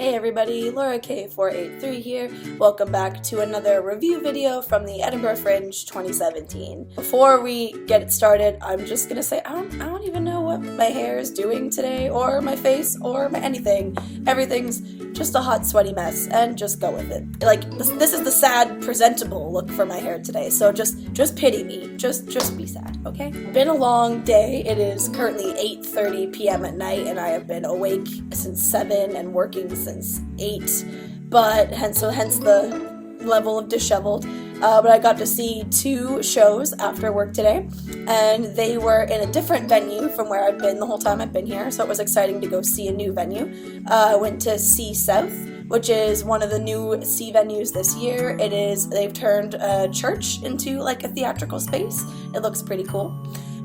Hey everybody, Laura K483 here. Welcome back to another review video from the Edinburgh Fringe 2017. Before we get it started, I'm just gonna say I don't even know what my hair is doing today, or my face, or anything. Everything's just a hot, sweaty mess, and just go with it. Like, this is the sad, presentable look for my hair today, so just pity me. Just be sad, okay? Been a long day. It is currently 8:30 p.m. at night, and I have been awake since 7 and working since 8, but hence the level of disheveled. But I got to see 2 shows after work today, and they were in a different venue from where I've been the whole time I've been here, so it was exciting to go see a new venue. I went to C South, which is one of the new C venues this year. They've turned a church into like a theatrical space. It looks pretty cool.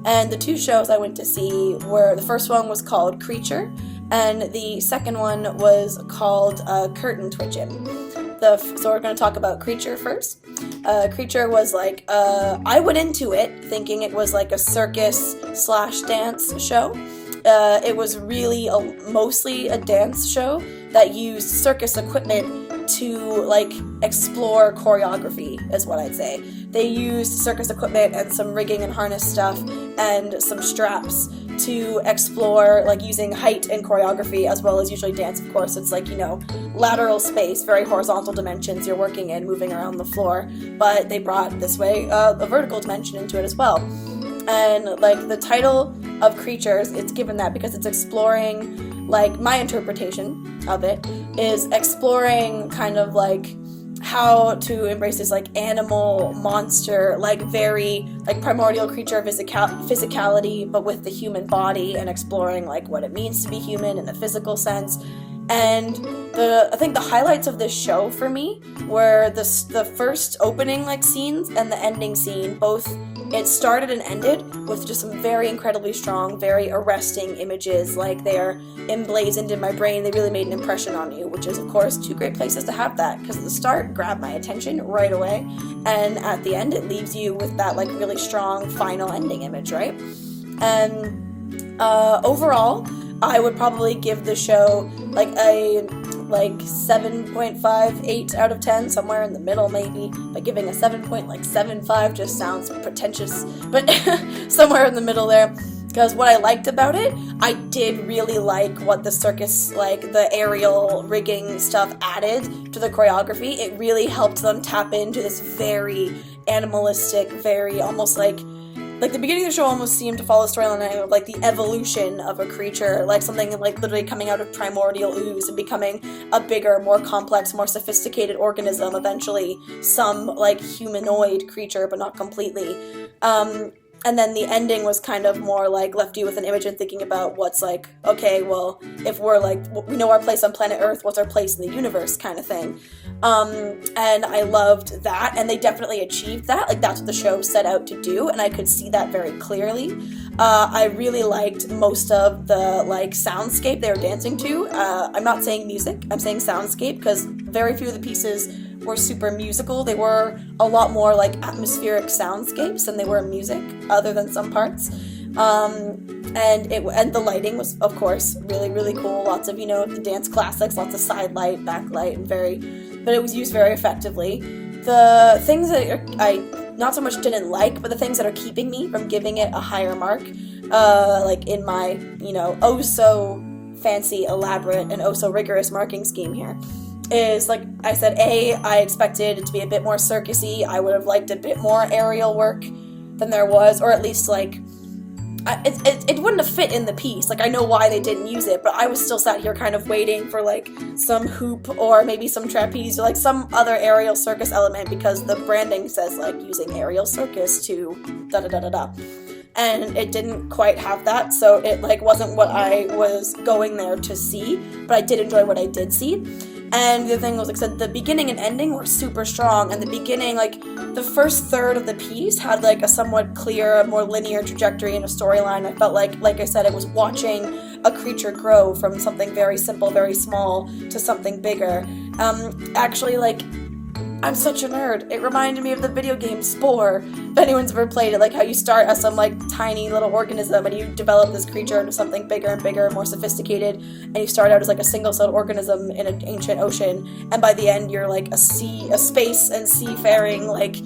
And the 2 shows I went to see were, the first one was called Creature, and the second one was called Curtain Twitchen. So we're going to talk about Creature first. Creature was like, I went into it thinking it was like a circus/dance show. It was really mostly a dance show that used circus equipment to like explore choreography, is what I'd say. They used circus equipment and some rigging and harness stuff and some straps to explore, like, using height and choreography, as well as usually dance, of course. It's like, you know, lateral space, very horizontal dimensions you're working in, moving around the floor, but they brought this way a vertical dimension into it as well. And like the title of Creatures, it's given that because it's exploring, like, my interpretation of it is exploring kind of like how to embrace this like animal, monster, like very like primordial creature physicality, but with the human body, and exploring like what it means to be human in the physical sense. And I think the highlights of this show for me were the first opening like scenes and the ending scene. Both, it started and ended with just some very incredibly strong, very arresting images. Like, they're emblazoned in my brain. They really made an impression on you, which is of course 2 great places to have that, because at the start grabbed my attention right away, and at the end it leaves you with that like really strong final ending image, right? And overall, I would probably give the show like a 7.5, 8 out of 10, somewhere in the middle maybe, but giving a 7.75 just sounds pretentious, but somewhere in the middle there. Because what I liked about it, I did really like what the circus, like the aerial rigging stuff added to the choreography. It really helped them tap into this very animalistic, very almost like the beginning of the show almost seemed to follow the storyline of like the evolution of a creature, like something like literally coming out of primordial ooze and becoming a bigger, more complex, more sophisticated organism, eventually some like humanoid creature, but not completely. And then the ending was kind of more like left you with an image and thinking about what's like, okay, well, if we're like, we know our place on planet Earth, what's our place in the universe kind of thing. And I loved that, and they definitely achieved that. Like, that's what the show set out to do, and I could see that very clearly. I really liked most of the like soundscape they were dancing to. I'm not saying music, I'm saying soundscape, because very few of the pieces were super musical. They were a lot more like atmospheric soundscapes than they were music, other than some parts. And the lighting was, of course, really, really cool. Lots of, you know, the dance classics, lots of side light, backlight, but it was used very effectively. The things that I not so much didn't like, but the things that are keeping me from giving it a higher mark, like in my, you know, oh so fancy, elaborate, and oh so rigorous marking scheme here, is, like I said, I expected it to be a bit more circusy. I would have liked a bit more aerial work than there was, or at least, like, it wouldn't have fit in the piece. Like, I know why they didn't use it, but I was still sat here kind of waiting for, like, some hoop or maybe some trapeze or, like, some other aerial circus element, because the branding says, like, using aerial circus to da-da-da-da-da. And it didn't quite have that, so it, like, wasn't what I was going there to see, but I did enjoy what I did see. And the thing was, like I said, the beginning and ending were super strong, and the beginning, like, the first third of the piece had, like, a somewhat clear, more linear trajectory and a storyline. I felt like I said, it was watching a creature grow from something very simple, very small, to something bigger. Actually, like, I'm such a nerd. It reminded me of the video game Spore, if anyone's ever played it, like how you start as some like tiny little organism and you develop this creature into something bigger and bigger and more sophisticated, and you start out as like a single-celled organism in an ancient ocean, and by the end you're like a space and seafaring, like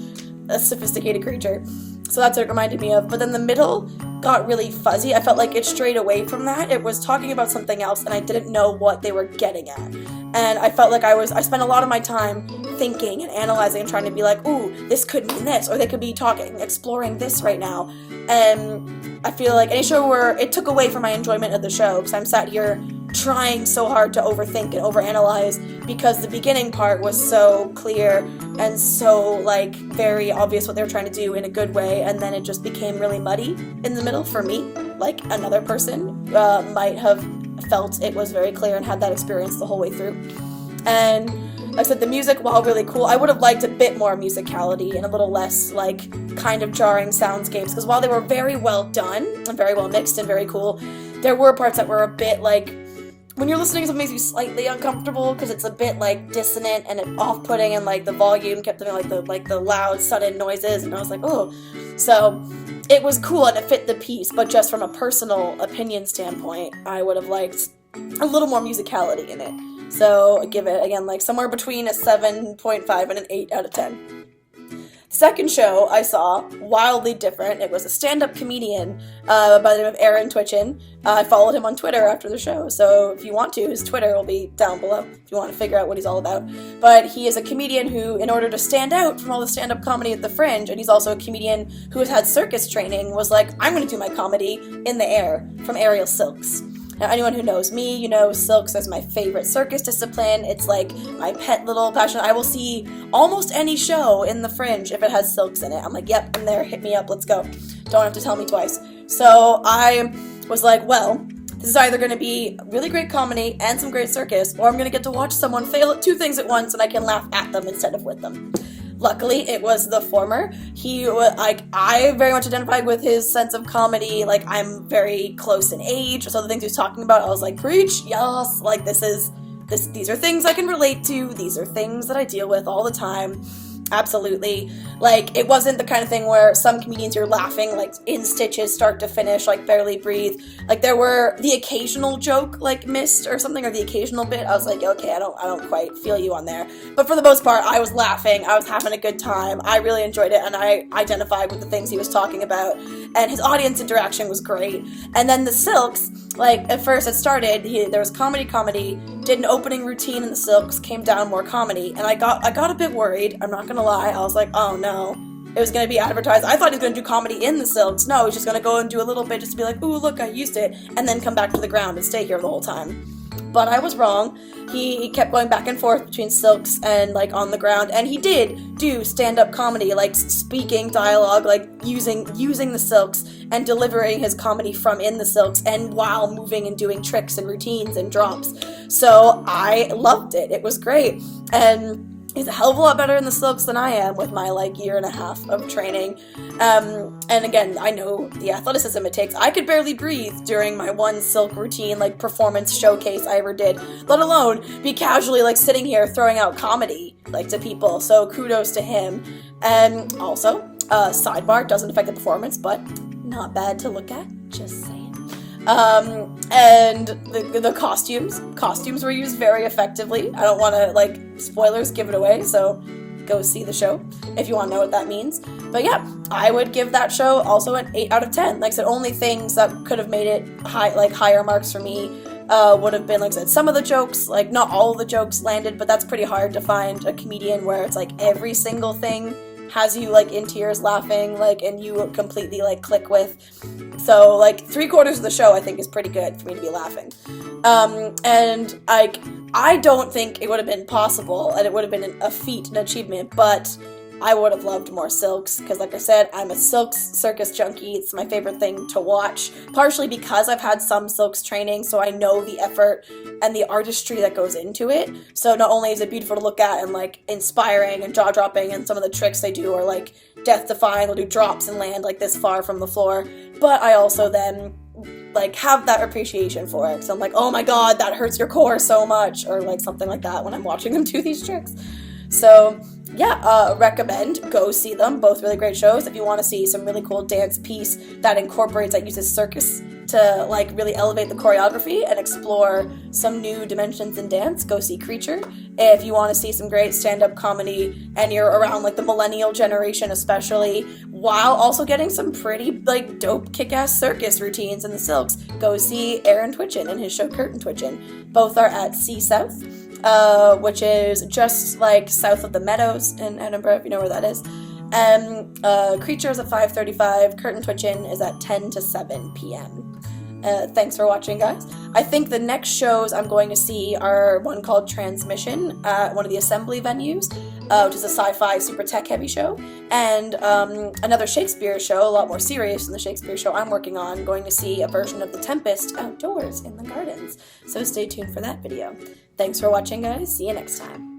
a sophisticated creature. So that's what it reminded me of. But then the middle got really fuzzy. I felt like it strayed away from that. It was talking about something else, and I didn't know what they were getting at. And I felt like I spent a lot of my time thinking and analyzing and trying to be like, ooh, this could mean this, or they could be exploring this right now. And I feel like any show where it took away from my enjoyment of the show, because I'm sat here trying so hard to overthink and overanalyze, because the beginning part was so clear and so like very obvious what they were trying to do in a good way, and then it just became really muddy in the middle for me. Like another person might have felt it was very clear and had that experience the whole way through. And like I said, the music, while really cool, I would have liked a bit more musicality and a little less like kind of jarring soundscapes, because while they were very well done and very well mixed and very cool, there were parts that were a bit like, when you're listening to something, it makes you slightly uncomfortable because it's a bit like dissonant and off-putting, and like the volume kept doing like the loud sudden noises, and I was like, oh. So it was cool and it fit the piece, but just from a personal opinion standpoint, I would have liked a little more musicality in it. So I give it, again, like somewhere between a 7.5 and an 8 out of 10. Second show I saw, wildly different. It was a stand-up comedian by the name of Curtain Twitchen. I followed him on Twitter after the show, so if you want to, his Twitter will be down below if you want to figure out what he's all about. But he is a comedian who, in order to stand out from all the stand-up comedy at the Fringe, and he's also a comedian who has had circus training, was like, I'm going to do my comedy in the air from aerial silks. Now, anyone who knows me, you know silks is my favorite circus discipline. It's like my pet little passion. I will see almost any show in the Fringe if it has silks in it. I'm like, yep, I'm there, hit me up, let's go. Don't have to tell me twice. So I was like, well, this is either going to be really great comedy and some great circus, or I'm going to get to watch someone fail at two things at once and I can laugh at them instead of with them. Luckily, it was the former. I very much identified with his sense of comedy. Like, I'm very close in age, so the things he was talking about, I was like, preach, yes, like, these are things I can relate to, these are things that I deal with all the time. Absolutely. Like, it wasn't the kind of thing where some comedians you're laughing, like, in stitches, start to finish, like, barely breathe. Like, there were the occasional joke, like, missed or something, or the occasional bit. I was like, okay, I don't quite feel you on there. But for the most part, I was laughing, I was having a good time, I really enjoyed it, and I identified with the things he was talking about, and his audience interaction was great. And then the Silks, like, at first it started, there was comedy, did an opening routine in the Silks, came down more comedy, and I got a bit worried, I'm not gonna lie. I was like, oh no, it was gonna be advertised. I thought he was gonna do comedy in the Silks. No, he's just gonna go and do a little bit just to be like, ooh, look, I used it, and then come back to the ground and stay here the whole time. But I was wrong. He kept going back and forth between Silks and, like, on the ground, and he did do stand-up comedy, like, speaking dialogue, like, using the Silks and delivering his comedy from in the Silks, and while moving and doing tricks and routines and drops. So I loved it. It was great. And he's a hell of a lot better in the Silks than I am with my, like, year and a half of training. And again, I know the athleticism it takes. I could barely breathe during my one Silk routine, like, performance showcase I ever did, let alone be casually, like, sitting here throwing out comedy, like, to people. So kudos to him. And also, sidebar, doesn't affect the performance, but not bad to look at, just saying. And the costumes were used very effectively. I don't want to, like, spoilers, give it away, so go see the show if you want to know what that means. But yeah, I would give that show also an 8 out of 10. Like I said, only things that could have made it higher marks for me would have been, like I said, some of the jokes, like, not all of the jokes landed, but that's pretty hard to find a comedian where it's like every single thing has you, like, in tears laughing, like, and you completely, like, click with. So, like, 3/4 of the show I think is pretty good for me to be laughing. And I don't think it would have been possible, and it would have been a feat, an achievement, but I would have loved more Silks, because like I said, I'm a Silks circus junkie. It's my favorite thing to watch, partially because I've had some Silks training, so I know the effort and the artistry that goes into it. So not only is it beautiful to look at and, like, inspiring and jaw-dropping, and some of the tricks they do are, like, death-defying. They'll do drops and land, like, this far from the floor, but I also then, like, have that appreciation for it. So I'm like, oh my god, that hurts your core so much, or, like, something like that when I'm watching them do these tricks. So yeah, recommend. Go see them. Both really great shows. If you want to see some really cool dance piece that uses circus to like really elevate the choreography and explore some new dimensions in dance, go see Creature. If you want to see some great stand-up comedy and you're around like the millennial generation especially, while also getting some pretty like dope kick-ass circus routines in the Silks, go see Curtain Twitchen and his show Curtain Twitchen. Both are at C South, which is just like south of the Meadows in Edinburgh, if you know where that is. Creature is at 5:35, Curtain Twitchen is at 10 to 7 p.m. Thanks for watching, guys. I think the next shows I'm going to see are one called Transmission at one of the Assembly venues, which is a sci-fi super tech-heavy show, and another Shakespeare show, a lot more serious than the Shakespeare show I'm working on, going to see a version of The Tempest outdoors in the gardens. So stay tuned for that video. Thanks for watching, guys. See you next time.